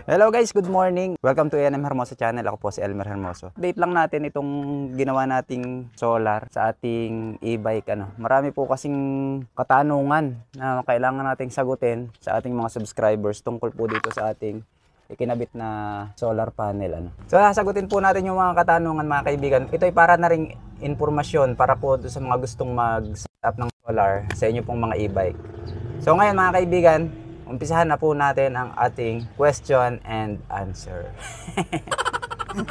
Hello guys, good morning. Welcome to ANM Hermoso channel. Ako po si Elmer Hermoso. Update lang natin itong ginawa nating solar sa ating e-bike. Marami po kasing katanungan na kailangan nating sagutin sa ating mga subscribers tungkol po dito sa ating ikinabit na solar panel. So sasagutin po natin yung mga katanungan mga kaibigan. Ito ay para na ring informasyon para po sa mga gustong mag-setup ng solar sa inyo pong mga e-bike. So ngayon mga kaibigan, umpisahan na po natin ang ating question and answer.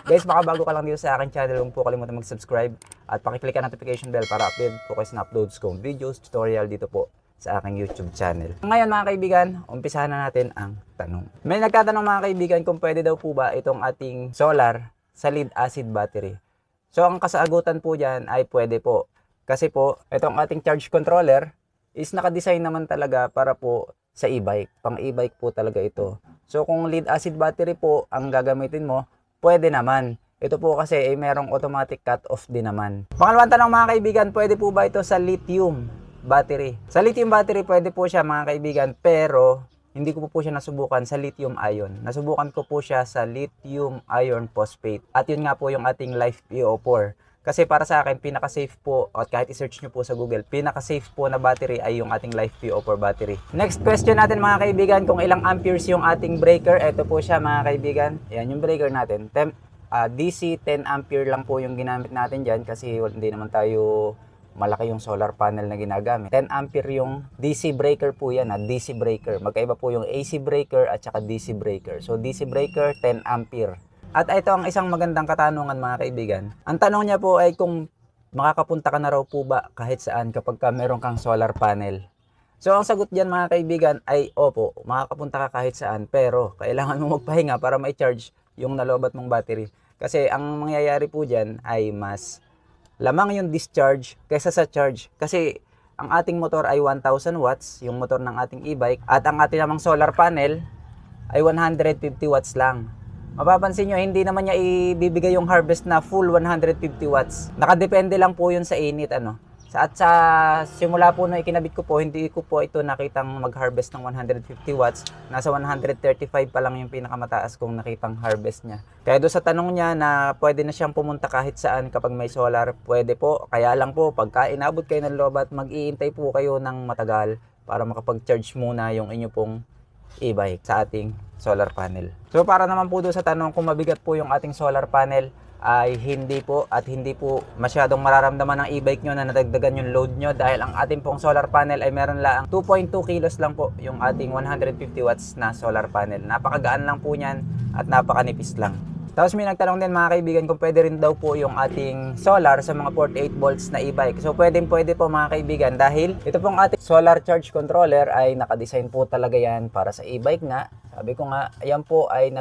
Guys, baka bago ka lang dito sa aking channel, huwag po kalimutan mag-subscribe at pakiclick ang notification bell para update po kayo sa uploads kong videos, tutorial dito po sa aking YouTube channel. Ngayon mga kaibigan, umpisahan na natin ang tanong. May nagtatanong mga kaibigan kung pwede daw po ba itong ating solar sa lead acid battery. So ang kasagutan po dyan ay pwede po. Kasi po, itong ating charge controller is nakadesign naman talaga para po sa e-bike. Pang e-bike po talaga ito. So kung lead acid battery po ang gagamitin mo, pwede naman. Ito po kasi ay merong automatic cut-off din naman. Pangalawang tanong mga kaibigan, pwede po ba ito sa lithium battery? Sa lithium battery pwede po siya mga kaibigan, pero hindi ko po siya nasubukan sa lithium ion. Nasubukan ko po siya sa lithium iron phosphate. At yun nga po yung ating LiFePO4. Kasi para sa akin, pinaka-safe po, at kahit i-search nyo po sa Google, pinaka-safe po na battery ay yung ating LiFePO4 battery. Next question natin mga kaibigan, kung ilang amperes yung ating breaker. Ito po siya mga kaibigan. Yan yung breaker natin. DC 10 ampere lang po yung ginamit natin dyan kasi hindi naman tayo malaki yung solar panel na ginagamit. 10 ampere yung DC breaker po yan, DC breaker. Magkaiba po yung AC breaker at saka DC breaker. So DC breaker, 10 ampere. At ito ang isang magandang katanungan mga kaibigan. Ang tanong niya po ay kung makakapunta ka na raw po ba kahit saan kapag meron kang solar panel. So ang sagot diyan mga kaibigan ay opo, makakapunta ka kahit saan, pero kailangan mo magpahinga para ma-charge yung nalobat mong battery. Kasi ang mangyayari po diyan ay mas lamang yung discharge kaysa sa charge. Kasi ang ating motor ay 1000 watts, yung motor ng ating e-bike, at ang ating namang solar panel ay 150 watts lang. Mapapansin nyo, hindi naman niya ibibigay yung harvest na full 150 watts. Nakadepende lang po yun sa init. At sa simula po na ikinabit ko po, hindi ko po ito nakitang mag-harvest ng 150 watts. Nasa 135 pa lang yung pinakamataas kong nakitang harvest niya. Kaya doon sa tanong niya na pwede na siyang pumunta kahit saan kapag may solar, pwede po. Kaya lang po, pagka inabot kayo ng lobat, mag-iintay po kayo ng matagal para makapag-charge muna yung inyo pong e-bike sa ating solar panel. So para naman po doon sa tanong kung mabigat po yung ating solar panel, ay hindi po, at hindi po masyadong mararamdaman ng e-bike nyo na nadagdagan yung load nyo dahil ang ating pong solar panel ay meron lang 2.2 kilos lang po yung ating 150 watts na solar panel. Napakagaan lang po niyan at napakanipis lang. Tapos may nagtanong din mga kaibigan kung pwede rin daw po yung ating solar sa mga 48 volts na e-bike. So pwede po mga kaibigan dahil ito pong ating solar charge controller ay nakadesign po talaga yan para sa e-bike nga. Sabi ko nga, ayan po ay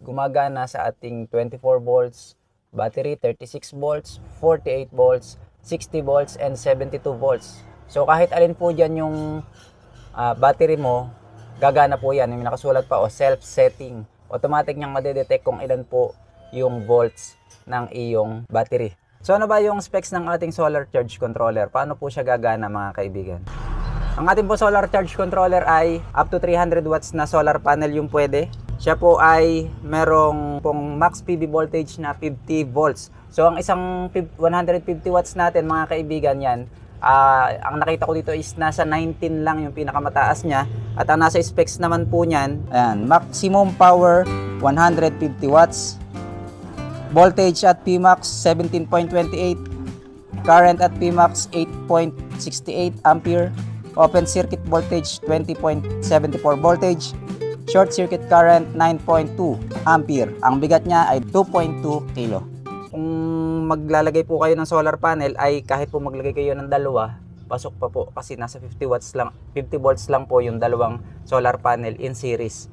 gumagana sa ating 24 volts battery, 36 volts, 48 volts, 60 volts, and 72 volts. So kahit alin po dyan yung battery mo, gagana po yan. Yung nakasulat pa self-setting. Automatic niyang madedetect kung ilan po yung volts ng iyong battery. So ano ba yung specs ng ating solar charge controller? Paano po siya gagana mga kaibigan? Ang ating po solar charge controller ay up to 300 watts na solar panel yung pwede. Siya po ay merong pong max PV voltage na 50 volts. So ang isang 150 watts natin mga kaibigan yan, ang nakita ko dito is nasa 19 lang yung pinakamataas niya. At ang nasa specs naman po niyan, ayan, maximum power 150 watts. Voltage at Pmax 17.28. Current at Pmax 8.68 ampere. Open circuit voltage 20.74 voltage. Short circuit current 9.2 ampere. Ang bigat niya ay 2.2 kilo. Kung maglalagay po kayo ng solar panel ay kahit po maglagay kayo ng dalawa, pasok pa po kasi nasa 50 volts lang po yung dalawang solar panel in series.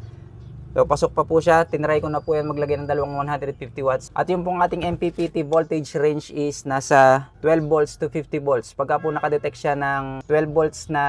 So pasok pa po siya, tinry ko na po yan maglagay ng dalawang 150 watts. At yung pong ating MPPT voltage range is nasa 12 volts to 50 volts. Pagka po nakadetect siya ng 12 volts na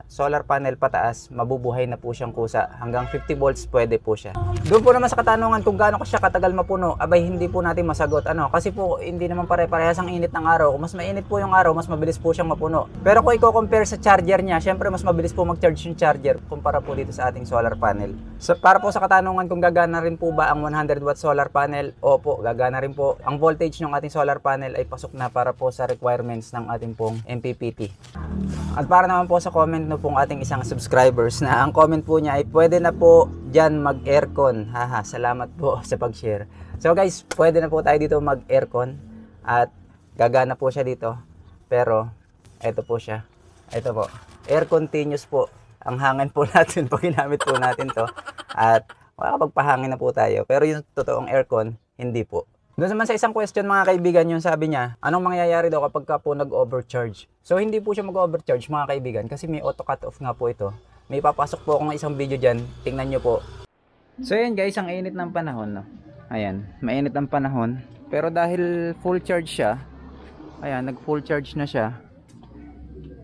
solar panel pataas, mabubuhay na po siyang kusa. Hanggang 50 volts pwede po siya. Doon po naman sa katanungan kung gaano ko siya katagal mapuno, abay hindi po natin masagot. Kasi po hindi naman pare-parehas ang init ng araw. Kung mas mainit po yung araw, mas mabilis po siyang mapuno. Pero kung i-compare sa charger niya, syempre mas mabilis po mag-charge yung charger kumpara po dito sa ating solar panel. So para po sa sa katanungan kung gagana rin po ba ang 100 watt solar panel, opo, gagana rin po. Ang voltage ng ating solar panel ay pasok na para po sa requirements ng ating pong MPPT. At para naman po sa comment no pong ating isang subscribers na ang comment po niya ay pwede na po dyan mag-aircon. Haha, salamat po sa pag-share. So guys, pwede na po tayo dito mag-aircon at gagana po siya dito. Pero, ito po siya. Ito po. Air continuous po ang hangin po natin pag ginamit po natin to. At makakapagpahangin na po tayo. Pero yung totoong aircon, hindi po. Doon naman sa isang question mga kaibigan, yung sabi niya, anong mangyayari daw kapag ka po nag-overcharge? So hindi po siya mag-overcharge mga kaibigan kasi may auto cut off nga po ito. May papasok po akong isang video dyan. Tingnan nyo po. So yan guys, ang init ng panahon. No? Ayan, mainit ang panahon. Pero dahil full charge siya, ayan, nag full charge na siya.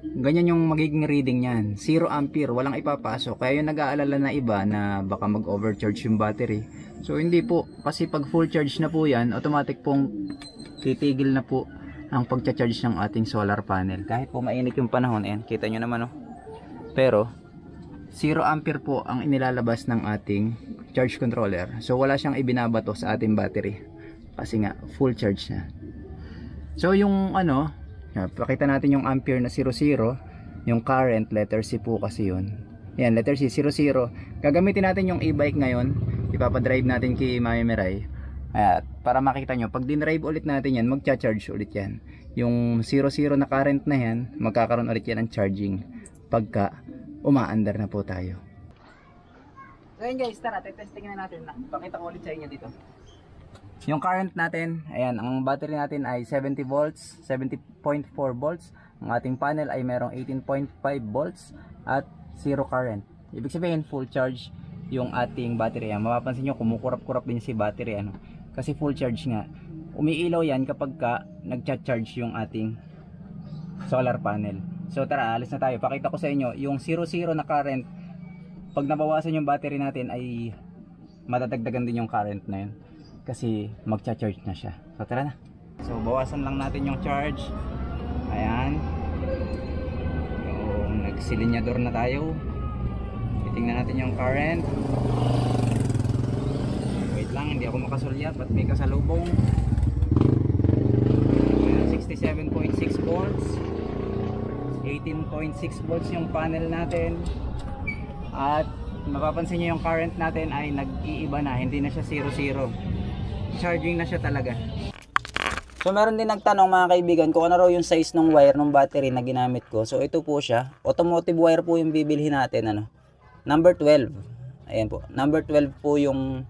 Ganyan yung magiging reading niyan. 0 ampere, walang ipapasok. Kaya yung nag-aalala na iba na baka mag-overcharge yung battery. So hindi po, kasi pag full charge na po yan, automatic pong titigil na po ang pagcha-charge ng ating solar panel. Kahit po mainit yung panahon, ayan, kita nyo naman oh. Pero 0 ampere po ang inilalabas ng ating charge controller. So wala siyang ibinabato sa ating battery. Kasi nga, full charge na. So yung ano, pakita natin yung ampere na 00, yung current, letter C po kasi yun. Yan, letter C, 00. Gagamitin natin yung e-bike ngayon. Ipapadrive natin kay Mami Miray. At para makita nyo, pag dinrive ulit natin yan, magcha-charge ulit yan. Yung 00 na current na yan, magkakaroon ulit yan ng charging. Pagka umaandar na po tayo. So yun guys, tara, testingin na natin. Pakita ko ulit sa inyo dito. Yung current natin, ayan, ang battery natin ay 70 volts, 70.4 volts. Ang ating panel ay merong 18.5 volts at 0 current. Ibig sabihin, full charge yung ating battery. Ayan, mapapansin nyo, kumukurap-kurap din si battery. Ano? Kasi full charge nga. Umiilaw yan kapag ka nagcha-charge yung ating solar panel. So tara, alis na tayo. Pakita ko sa inyo, yung 00 na current, pag nabawasan yung battery natin ay madadagdagan din yung current na yun. Kasi magcha-charge na siya. So tara na. So bawasan lang natin yung charge. Ayan. Yung nagsilinyador na tayo. Titingnan natin yung current. Wait lang, hindi ako makasulyap at may kasalubong. 67.6 volts. 18.6 volts yung panel natin. At mapapansin nyo yung current natin ay nag-iiba na. Hindi na siya 00. Charging na siya talaga. So meron din nagtanong mga kaibigan kung ano raw yung size ng wire ng battery na ginamit ko. So ito po siya, automotive wire po yung bibilhin natin, ano. Number 12. Ayan po. Number 12 po yung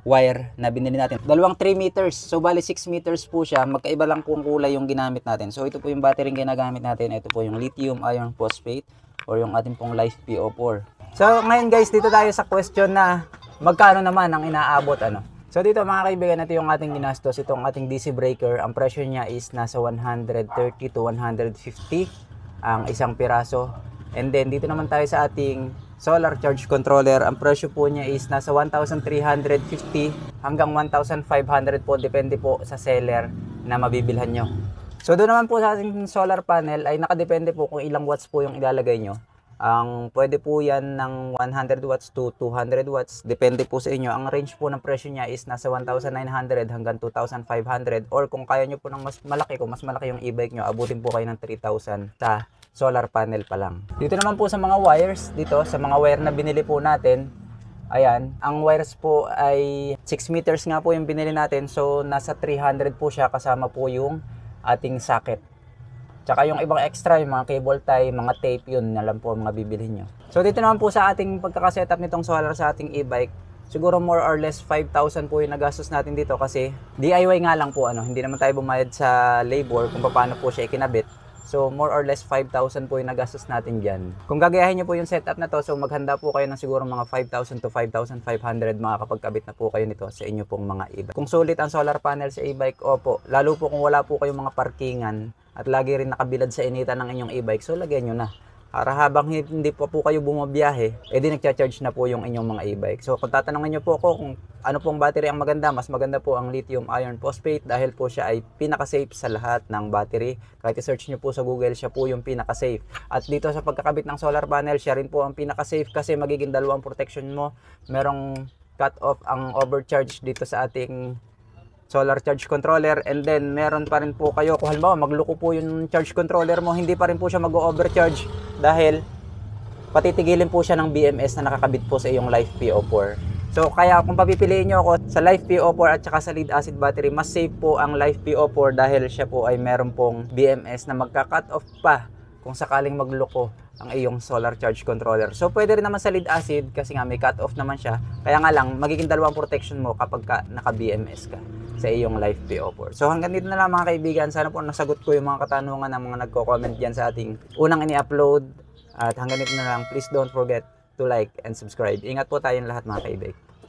wire na binili natin. Dalawang 3 meters. So bali 6 meters po siya. Magkaiba lang kung kulay yung ginamit natin. So ito po yung battery yung ginagamit natin. Ito po yung lithium iron phosphate or yung ating pong Life PO4. So ngayon guys, dito tayo sa question na magkano naman ang inaabot, ano. So dito mga kaibigan, ito yung ating ginastos, itong ating DC breaker. Ang presyo niya is nasa 130 to 150 ang isang piraso. And then dito naman tayo sa ating solar charge controller. Ang presyo po niya is nasa 1,350 hanggang 1,500 po, depende po sa seller na mabibilhan nyo. So doon naman po sa ating solar panel ay nakadepende po kung ilang watts po yung ilalagay nyo. Ang pwede po yan ng 100 watts to 200 watts. Depende po sa inyo. Ang range po ng presyo niya is nasa 1,900 hanggang 2,500. Or kung kaya nyo po ng mas malaki, kung mas malaki yung e-bike nyo, abutin po kayo ng 3,000 sa solar panel pa lang. Dito naman po sa mga wires, dito sa mga wire na binili po natin, ayan, ang wires po ay 6 meters nga po yung binili natin. So nasa 300 po siya kasama po yung ating socket. Tsaka yung ibang extra, yung mga cable tie, mga tape, yun na lang po mga bibilhin nyo. So dito naman po sa ating pagkakasetup nitong solar sa ating e-bike, siguro more or less 5,000 po yung nagastos natin dito kasi DIY nga lang po, ano, hindi naman tayo bumayad sa labor kung paano po siya ikinabit. So more or less 5,000 po yung nagastos natin dyan. Kung gagayahin nyo po yung setup na to, so maghanda po kayo ng siguro mga 5,000 to 5,500 makakapagkabit na po kayo nito sa inyo pong mga e-bike. Kung sulit ang solar panel sa e-bike, opo, lalo po kung wala po kayong mga parkingan at lagi rin nakabilad sa initan ng inyong e-bike, so lagyan nyo na. para habang hindi pa po kayo bumabiyahe, edi nagcha-charge na po yung inyong mga e-bike. So kung tatanungin niyo po ako kung ano pong battery ang maganda, mas maganda po ang lithium iron phosphate dahil po siya ay pinaka-safe sa lahat ng battery. Kahit i-search niyo po sa Google, siya po yung pinaka-safe. At dito sa pagkakabit ng solar panel, siya rin po ang pinaka-safe kasi magiging dalawang protection mo. Merong cut-off ang overcharge dito sa ating solar charge controller, and then meron pa rin po kayo kung halimbawa magloko po yung charge controller mo, hindi pa rin po siya mag-overcharge dahil patitigilin po siya ng BMS na nakakabit po sa iyong Life PO4. So kaya kung papipiliin nyo ako sa Life PO4 at saka sa lead acid battery, mas safe po ang Life PO4 dahil siya po ay meron pong BMS na magka-cut off pa kung sakaling magloko ang iyong solar charge controller. So pwede rin naman sa lead acid kasi nga may cut off naman siya. Kaya nga lang magiging dalawang protection mo kapag naka BMS ka sa iyong Life PO4. So hanggang dito na lang mga kaibigan. Sana po nasagot ko yung mga katanungan ng mga nagko-comment diyan sa ating unang ini-upload. At hanggang dito na lang, please don't forget to like and subscribe. Ingat po tayong lahat mga kaibigan.